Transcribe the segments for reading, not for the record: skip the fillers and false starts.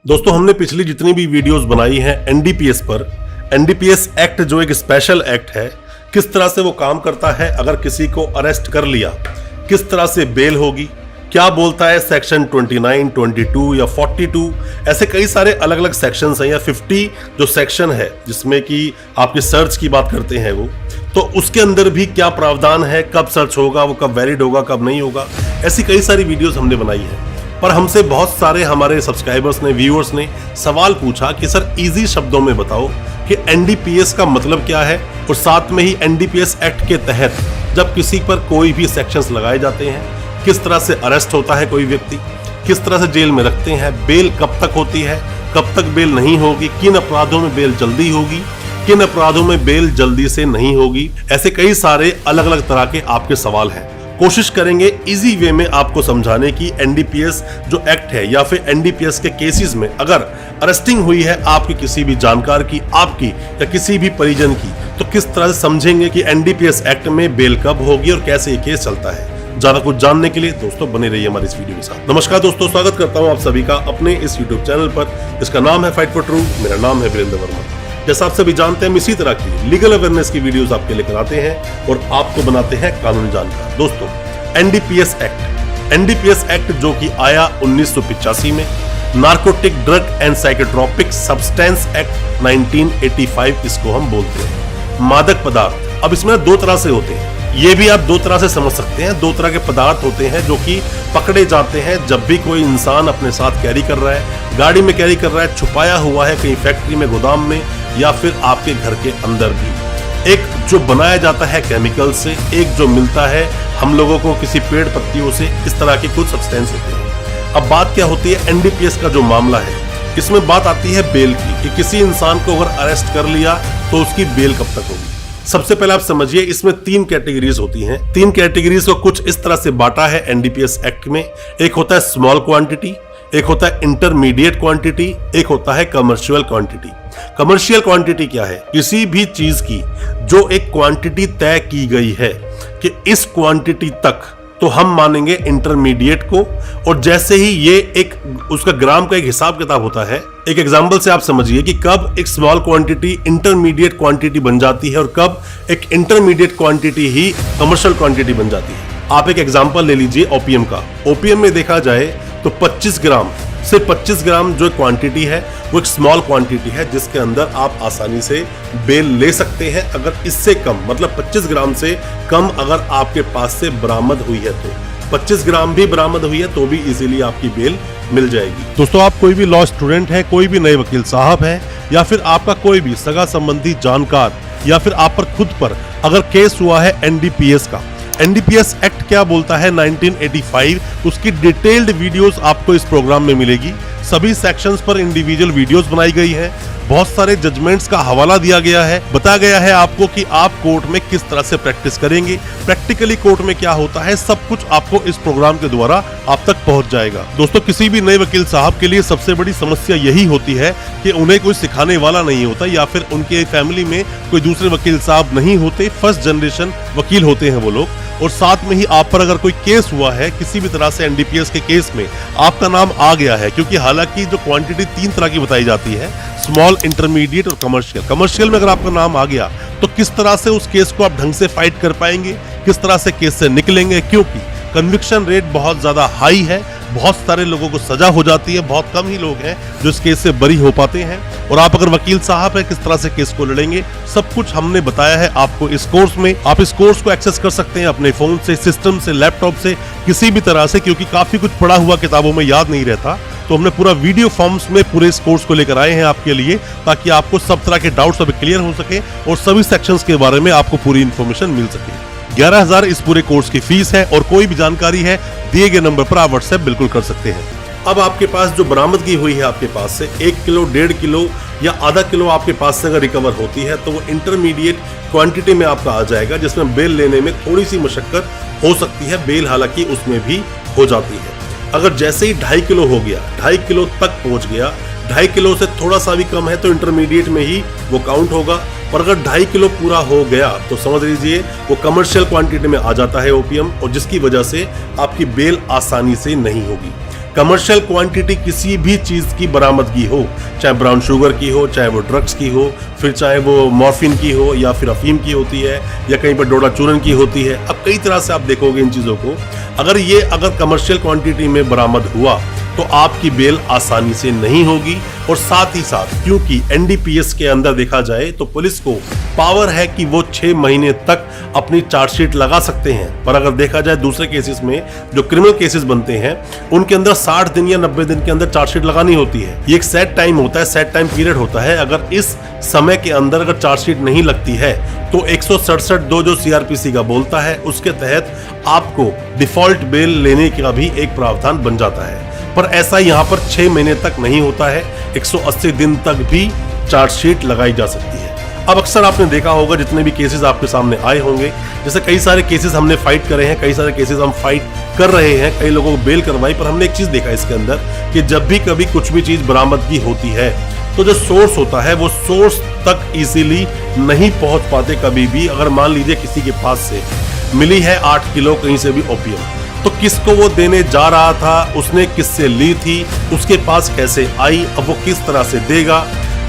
दोस्तों हमने पिछली जितनी भी वीडियोस बनाई हैं एनडीपीएस पर, एनडीपीएस एक्ट जो एक स्पेशल एक्ट है, किस तरह से वो काम करता है, अगर किसी को अरेस्ट कर लिया किस तरह से बेल होगी, क्या बोलता है सेक्शन 29, 22 या 42, ऐसे कई सारे अलग अलग सेक्शंस हैं, या 50 जो सेक्शन है जिसमें कि आपके सर्च की बात करते हैं वो, तो उसके अंदर भी क्या प्रावधान है, कब सर्च होगा, वो कब वैलिड होगा, कब नहीं होगा, ऐसी कई सारी वीडियोस हमने बनाई है। पर हमसे बहुत सारे हमारे सब्सक्राइबर्स ने, व्यूअर्स ने सवाल पूछा कि सर इजी शब्दों में बताओ कि एनडीपीएस का मतलब क्या है, और साथ में ही एनडीपीएस एक्ट के तहत जब किसी पर कोई भी सेक्शंस लगाए जाते हैं, किस तरह से अरेस्ट होता है कोई व्यक्ति, किस तरह से जेल में रखते हैं, बेल कब तक होती है, कब तक बेल नहीं होगी, किन अपराधों में बेल जल्दी होगी, किन अपराधों में बेल जल्दी से नहीं होगी, ऐसे कई सारे अलग अलग तरह के आपके सवाल हैं। कोशिश करेंगे इजी वे में आपको समझाने की एनडीपीएस जो एक्ट है या फिर एनडीपीएस के केसेस में अगर अरेस्टिंग हुई है आपकी किसी भी जानकार की, आपकी या किसी भी परिजन की, तो किस तरह से समझेंगे कि एनडीपीएस एक्ट में बेल कब होगी और कैसे ये केस चलता है। ज्यादा कुछ जानने के लिए दोस्तों बने रहिए हमारे इस वीडियो के साथ। नमस्कार दोस्तों, स्वागत करता हूं आप सभी का अपने इस यूट्यूब चैनल पर जिसका नाम है फाइट फॉर ट्रू। मेरा नाम है वीरेंद्र वर्मा। जैसा आप सभी जानते हैं, हम इसी तरह की लीगल अवेयरनेस की वीडियोस आपके लेकर आते हैं और आपको बनाते हैं कानूनी जानकार। दोस्तों एनडीपीएस एक्ट जो कि आया 1985 में, narcotic drug and psychotropic substance act 1985 इसको हम बोलते हैं। मादक पदार्थ, अब इसमें दो तरह से होते हैं, ये भी आप दो तरह से समझ सकते हैं। दो तरह के पदार्थ होते हैं जो कि पकड़े जाते हैं जब भी कोई इंसान अपने साथ कैरी कर रहा है, गाड़ी में कैरी कर रहा है, छुपाया हुआ है कहीं फैक्ट्री में, गोदाम में, या फिर आपके घर के अंदर भी। एक जो बनाया जाता है केमिकल से, एक जो मिलता है हम लोगों को किसी पेड़ पत्तियों से, इस तरह के कुछ सब्सटेंस होते हैं। अब बात क्या होती है एनडीपीएस का जो मामला है, इसमें बात आती है बेल की, कि किसी इंसान को अगर अरेस्ट कर लिया तो उसकी बेल कब तक होगी। सबसे पहले आप समझिए इसमें तीन कैटेगरीज होती हैं। तीन कैटेगरीज को कुछ इस तरह से बांटा है एनडीपीएस एक्ट में। एक होता है स्मॉल क्वांटिटी, एक होता है इंटरमीडिएट क्वांटिटी, एक होता है कमर्शियल क्वांटिटी। कमर्शियल क्वांटिटी क्या है? किसी भी चीज की जो एक क्वांटिटी तय की गई है कि इस क्वांटिटी तक, तो हम मानेंगे इंटरमीडिएट को, और जैसे ही ये एक उसका ग्राम का एक हिसाब किताब होता है। एक एग्जांपल से आप समझिए कि कब एक स्मॉल क्वांटिटी इंटरमीडिएट क्वांटिटी बन जाती है और कब एक इंटरमीडिएट क्वांटिटी ही कमर्शियल क्वांटिटी बन जाती है। आप एक एग्जांपल ले लीजिए ओपीएम का। ओपीएम में देखा जाए तो 25 ग्राम से 25 ग्राम जो क्वांटिटी है वो एक स्मॉल क्वांटिटी है जिसके अंदर आप आसानी से बेल ले सकते हैं। अगर इससे कम, मतलब 25 ग्राम से कम अगर आपके पास से बरामद हुई है, तो 25 ग्राम भी बरामद हुई है तो भी इजीली आपकी बेल मिल जाएगी। दोस्तों आप कोई भी लॉ स्टूडेंट है, कोई भी नए वकील साहब है, या फिर आपका कोई भी सगा संबंधी जानकार, या फिर आप पर खुद पर अगर केस हुआ है एनडीपीएस का, एनडीपीएस एक्ट क्या बोलता है 1985, उसकी डिटेल्ड वीडियोस आपको इस प्रोग्राम में मिलेगी। सभी सेक्शंस पर इंडिविजुअल वीडियोस बनाई गई है, बहुत सारे जजमेंट्स का हवाला दिया गया है, बताया गया है आपको कि आप कोर्ट में किस तरह से प्रैक्टिस करेंगे, प्रैक्टिकली कोर्ट में क्या होता है, सब कुछ आपको इस प्रोग्राम के द्वारा आप तक पहुंच जाएगा। दोस्तों किसी भी नए वकील साहब के लिए सबसे बड़ी समस्या यही होती है कि उन्हें कोई सिखाने वाला नहीं होता, या फिर उनके फैमिली में कोई दूसरे वकील साहब नहीं होते, फर्स्ट जनरेशन वकील होते हैं वो लोग। और साथ में ही आप पर अगर कोई केस हुआ है किसी भी तरह से एनडीपीएस के केस में, आपका नाम आ गया है, क्योंकि हालांकि जो क्वांटिटी तीन तरह की बताई जाती है, स्मॉल, इंटरमीडिएट और कमर्शियल। कमर्शियल में अगर आपका नाम आ गया तो किस तरह से उस केस को आप ढंग से फाइट कर पाएंगे, किस तरह से केस से निकलेंगे, क्योंकि कन्विक्शन रेट बहुत ज्यादा हाई है, बहुत सारे लोगों को सजा हो जाती है, बहुत कम ही लोग हैं जो इस केस से बरी हो पाते हैं। और आप अगर वकील साहब हैं, किस तरह से केस को लड़ेंगे, सब कुछ हमने बताया है आपको इस कोर्स में। आप इस कोर्स को एक्सेस कर सकते हैं अपने फोन से, सिस्टम से, लैपटॉप से, किसी भी तरह से, क्योंकि काफी कुछ पढ़ा हुआ किताबों में याद नहीं रहता, तो हमने पूरा वीडियो फॉर्म्स में पूरे इस कोर्स को लेकर आए हैं आपके लिए, ताकि आपको सब तरह के डाउट्स अभी क्लियर हो सके और सभी सेक्शंस के बारे में आपको पूरी इन्फॉर्मेशन मिल सके। 11,000 इस पूरे कोर्स की फीस है, और कोई भी जानकारी है दिए गए नंबर पर आप व्हाट्सएप बिल्कुल कर सकते हैं। अब आपके पास जो बरामदगी हुई है आपके पास से 1 किलो, 1.5 किलो या आधा किलो आपके पास से अगर रिकवर होती है, तो वो इंटरमीडिएट क्वांटिटी में आपका आ जाएगा, जिसमें बेल लेने में थोड़ी सी मशक्कत हो सकती है। बेल हालांकि उसमें भी हो जाती है। अगर जैसे ही 2.5 किलो हो गया, 2.5 किलो तक पहुंच गया, 2.5 किलो से थोड़ा सा भी कम है तो इंटरमीडिएट में ही वो काउंट होगा। और अगर 2.5 किलो पूरा हो गया तो समझ लीजिए वो कमर्शियल क्वांटिटी में आ जाता है ओपीएम, और जिसकी वजह से आपकी बेल आसानी से नहीं होगी। कमर्शियल क्वांटिटी किसी भी चीज की बरामदगी हो, चाहे ब्राउन शुगर की हो, चाहे वो ड्रग्स की हो, फिर चाहे वो मॉर्फिन की हो या फिर अफीम की होती है या कहीं पर डोडा चूरन की होती है। अब कई तरह से आप देखोगे इन चीजों को। अगर कमर्शियल क्वांटिटी में बरामद हुआ तो आपकी बेल आसानी से नहीं होगी। और साथ ही साथ क्योंकि एनडीपीएस के अंदर देखा जाए तो पुलिस को पावर है कि वो 6 महीने तक अपनी चार्जशीट लगा सकते हैं, पर अगर देखा जाए दूसरे केसेस में जो क्रिमिनल केसेस बनते हैं उनके अंदर 60 दिन या 90 दिन के अंदर चार्जशीट लगानी होती है। ये एक सेट टाइम होता है, सेट टाइम पीरियड होता है। अगर इस समय के अंदर अगर चार्जशीट नहीं लगती है तो 167(2) जो सीआरपीसी का बोलता है उसके तहत आपको डिफॉल्ट बेल लेने का भी एक प्रावधान बन जाता है। पर ऐसा यहाँ पर 6 महीने तक नहीं होता है, 180 दिन तक भी चार्जशीट लगाई जा सकती है। अब अक्सर आपने देखा होगा जितने भी केसेस आपके सामने आए होंगे, जैसे कई सारे केसेस हमने फाइट करे हैं, कई सारे केसेस हम फाइट कर रहे हैं, कई लोगों को बेल करवाई, पर हमने एक चीज देखा इसके अंदर कि जब भी कभी कुछ भी चीज बरामदगी होती है तो जो सोर्स होता है वो सोर्स तक इजीली नहीं पहुंच पाते कभी भी। अगर मान लीजिए किसी के पास से मिली है 8 किलो कहीं से भी ओपियम, तो किसको वो देने जा रहा था, उसने किससे ली थी, उसके पास कैसे आई, अब वो किस तरह से देगा,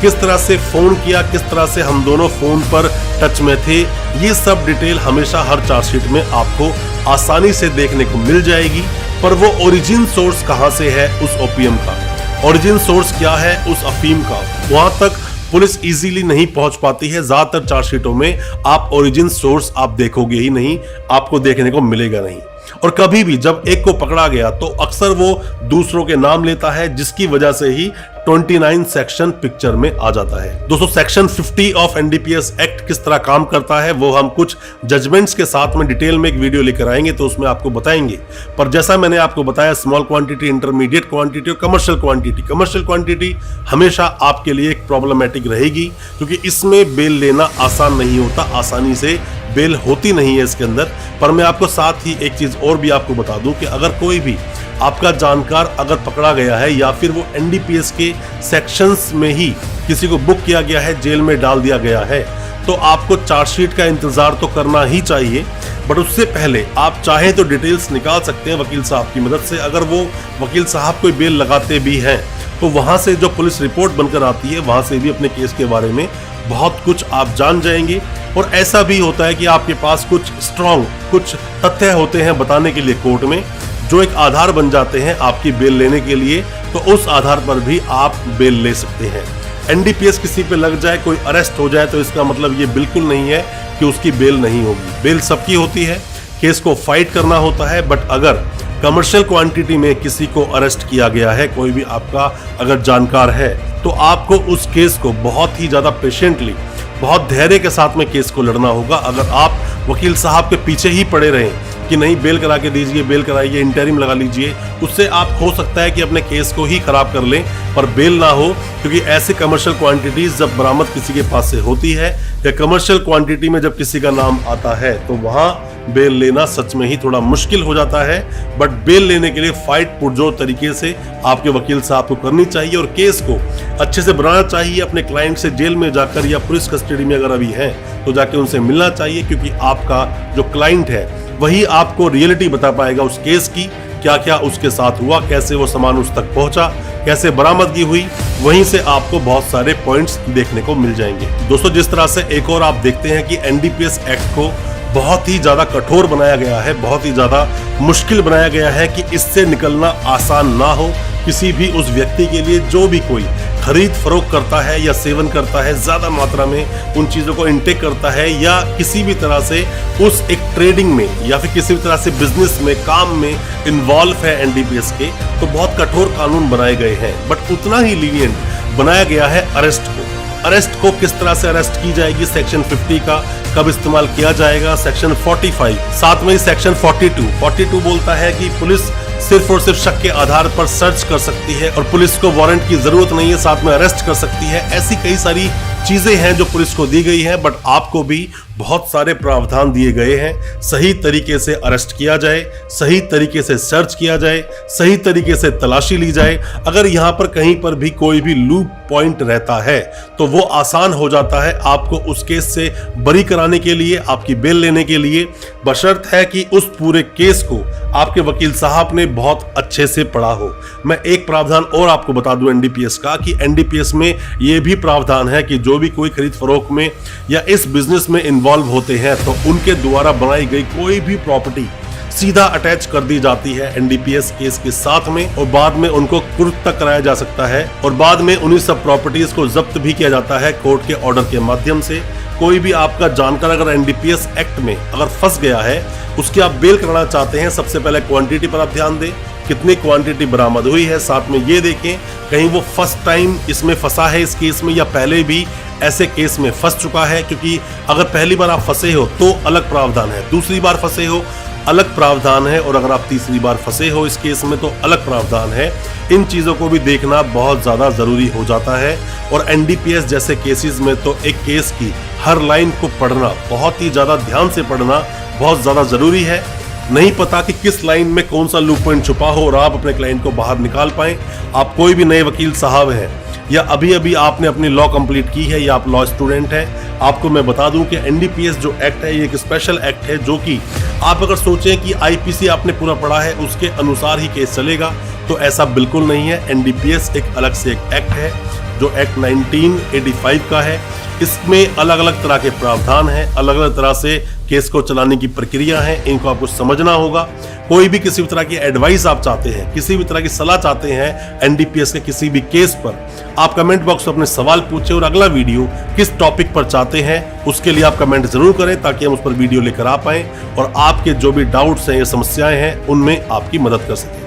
किस तरह से फोन किया, किस तरह से हम दोनों फोन पर टच में थे, ये सब डिटेल हमेशा हर चार्जशीट में आपको आसानी से देखने को मिल जाएगी। पर वो ओरिजिन सोर्स कहां से है उस ओपियम का, ओरिजिन सोर्स क्या है उस अफीम का, वहां तक पुलिस इजीली नहीं पहुंच पाती है। ज्यादातर चार्जशीटों में आप ओरिजिन सोर्स आप देखोगे ही नहीं, आपको देखने को मिलेगा नहीं। और कभी भी जब एक को पकड़ा गया तो अक्सर वो दूसरों के नाम लेता है, जिसकी वजह से ही 29 सेक्शन पिक्चर में आ जाता है। दोस्तों, सेक्शन 50 ऑफ एनडीपीएस एक्ट किस तरह काम करता है वो हम कुछ जजमेंट्स के साथ में डिटेल में एक वीडियो लेकर आएंगे, तो उसमें आपको बताएंगे। पर जैसा मैंने आपको बताया, स्मॉल क्वांटिटी, इंटरमीडिएट क्वांटिटी और कमर्शियल क्वांटिटी हमेशा आपके लिए एक प्रॉब्लमेटिक रहेगी, क्योंकि इसमें बेल लेना आसान नहीं होता, आसानी से बेल होती नहीं है इसके अंदर। पर मैं आपको साथ ही एक चीज और भी आपको बता दूं कि अगर कोई भी आपका जानकार अगर पकड़ा गया है या फिर वो एनडीपीएस के सेक्शंस में ही किसी को बुक किया गया है, जेल में डाल दिया गया है, तो आपको चार्जशीट का इंतजार तो करना ही चाहिए। बट उससे पहले आप चाहें तो डिटेल्स निकाल सकते हैं वकील साहब की मदद से। अगर वो वकील साहब कोई बेल लगाते भी हैं तो वहां से जो पुलिस रिपोर्ट बनकर आती है वहां से भी अपने केस के बारे में बहुत कुछ आप जान जाएंगे। और ऐसा भी होता है कि आपके पास कुछ स्ट्रॉन्ग कुछ तथ्य होते हैं बताने के लिए कोर्ट में, जो एक आधार बन जाते हैं आपकी बेल लेने के लिए, तो उस आधार पर भी आप बेल ले सकते हैं। एनडीपीएस किसी पे लग जाए, कोई अरेस्ट हो जाए, तो इसका मतलब ये बिल्कुल नहीं है कि उसकी बेल नहीं होगी। बेल सबकी होती है, केस को फाइट करना होता है। बट अगर कमर्शियल क्वांटिटी में किसी को अरेस्ट किया गया है, कोई भी आपका अगर जानकार है, तो आपको उस केस को बहुत ही ज्यादा पेशेंटली, बहुत धैर्य के साथ में केस को लड़ना होगा। अगर आप वकील साहब के पीछे ही पड़े रहें कि नहीं बेल करा के दीजिए, बेल कराइए, इंटरिम लगा लीजिए, उससे आप हो सकता है कि अपने केस को ही खराब कर लें, पर बेल ना हो। क्योंकि ऐसी कमर्शियल क्वांटिटीज जब बरामद किसी के पास से होती है या कमर्शियल क्वांटिटी में जब किसी का नाम आता है तो वहां बेल लेना सच में ही थोड़ा मुश्किल हो जाता है। बट बेल लेने के लिए फाइट पुरजोर तरीके से आपके वकील साहब को करनी चाहिए और केस को अच्छे से बनाना चाहिए। अपने क्लाइंट से जेल में जाकर या पुलिस कस्टडी में अगर अभी है तो जाके उनसे मिलना चाहिए, क्योंकि आपका जो क्लाइंट है वही आपको रियलिटी बता पाएगा उस केस की, क्या क्या उसके साथ हुआ, कैसे वो सामान उस तक पहुंचा, कैसे बरामदगी हुई। वहीं से आपको बहुत सारे पॉइंट्स देखने को मिल जाएंगे। दोस्तों, जिस तरह से एक और आप देखते हैं कि एनडीपीएस एक्ट को बहुत ही ज्यादा कठोर बनाया गया है, बहुत ही ज्यादा मुश्किल बनाया गया है कि इससे निकलना आसान ना हो किसी भी उस व्यक्ति के लिए जो भी कोई खरीद फरोख्त करता है या सेवन करता है, ज्यादा मात्रा में उन चीजों को इनटेक करता है, या किसी भी तरह से उस एक ट्रेडिंग में या फिर किसी भी तरह से बिजनेस में, काम में इन्वॉल्व है एनडीपीएस के, तो बहुत कठोर कानून बनाए गए हैं। बट उतना ही लीनियंट बनाया गया है अरेस्ट को। अरेस्ट को किस तरह से अरेस्ट की जाएगी, सेक्शन 50 का कब इस्तेमाल किया जाएगा, सेक्शन 45, साथ में सेक्शन 42 बोलता है कि पुलिस सिर्फ और सिर्फ शक के आधार पर सर्च कर सकती है और पुलिस को वारंट की जरूरत नहीं है, साथ में अरेस्ट कर सकती है। ऐसी कई सारी चीजें हैं जो पुलिस को दी गई हैं, बट आपको भी बहुत सारे प्रावधान दिए गए हैं। सही तरीके से अरेस्ट किया जाए, सही तरीके से सर्च किया जाए, सही तरीके से तलाशी ली जाए। अगर यहां पर कहीं पर भी कोई भी लूप पॉइंट रहता है तो वो आसान हो जाता है आपको उस केस से बरी कराने के लिए, आपकी बेल लेने के लिए, बशर्त है कि उस पूरे केस को आपके वकील साहब ने बहुत अच्छे से पढ़ा हो। मैं एक प्रावधान और आपको बता दूं एनडीपीएस का, कि एनडीपीएस में यह भी प्रावधान है कि जो भी कोई खरीद फरोख्त में या इस बिजनेस में इन्वॉल्व होते हैं तो उनके द्वारा बनाई गई कोई भी प्रॉपर्टी सीधा अटैच कर दी जाती है एनडीपीएस केस के साथ में, और बाद में उनको कुर्क तक कराया जा सकता है, और बाद में उन्हीं सब प्रॉपर्टीज को जब्त भी किया जाता है कोर्ट के ऑर्डर के माध्यम से। कोई भी आपका जानकार अगर एनडीपीएस एक्ट में अगर फंस गया है, उसकी आप बेल कराना चाहते हैं, सबसे पहले क्वांटिटी पर आप ध्यान दें, कितनी क्वांटिटी बरामद हुई है। साथ में ये देखें कहीं वो फर्स्ट टाइम इसमें फंसा है इस केस में, या पहले भी ऐसे केस में फंस चुका है। क्योंकि अगर पहली बार आप फंसे हो तो अलग प्रावधान है, दूसरी बार फंसे हो अलग प्रावधान है, और अगर आप तीसरी बार फंसे हो इस केस में तो अलग प्रावधान है। इन चीजों को भी देखना बहुत ज्यादा जरूरी हो जाता है। और एनडीपीएस जैसे केसेस में तो एक केस की हर लाइन को पढ़ना, बहुत ही ज्यादा ध्यान से पढ़ना बहुत ज्यादा जरूरी है। नहीं पता कि किस लाइन में कौन सा लूप पॉइंट छुपा हो और आप अपने क्लाइंट को बाहर निकाल पाएं। आप कोई भी नए वकील साहब हैं या अभी अभी आपने अपनी लॉ कंप्लीट की है या आप लॉ स्टूडेंट हैं, आपको मैं बता दूं कि एनडीपीएस जो एक्ट है ये एक स्पेशल एक्ट है, जो कि आप अगर सोचें कि आईपीसी आपने पूरा पढ़ा है उसके अनुसार ही केस चलेगा, तो ऐसा बिल्कुल नहीं है। एनडीपीएस एक अलग से एक एक्ट है जो एक्ट 1985 का है। इसमें अलग अलग तरह के प्रावधान हैं, अलग अलग तरह से केस को चलाने की प्रक्रिया है, इनको आपको समझना होगा। कोई भी किसी भी तरह की एडवाइस आप चाहते हैं, किसी भी तरह की सलाह चाहते हैं एनडीपीएस के किसी भी केस पर, आप कमेंट बॉक्स में अपने सवाल पूछें, और अगला वीडियो किस टॉपिक पर चाहते हैं उसके लिए आप कमेंट जरूर करें, ताकि हम उस पर वीडियो लेकर आ पाएं और आपके जो भी डाउट्स हैं या समस्याएं हैं उनमें आपकी मदद कर सकें।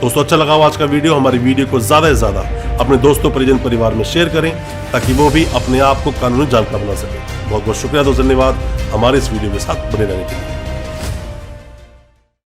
दोस्तों, अच्छा लगा हो आज का वीडियो, हमारी वीडियो को ज्यादा से ज्यादा अपने दोस्तों, परिजन, परिवार में शेयर करें, ताकि वो भी अपने आप को कानूनी जानकार बना सके। बहुत बहुत शुक्रिया, दोस्तों, धन्यवाद हमारे इस वीडियो के साथ बने रहने के लिए।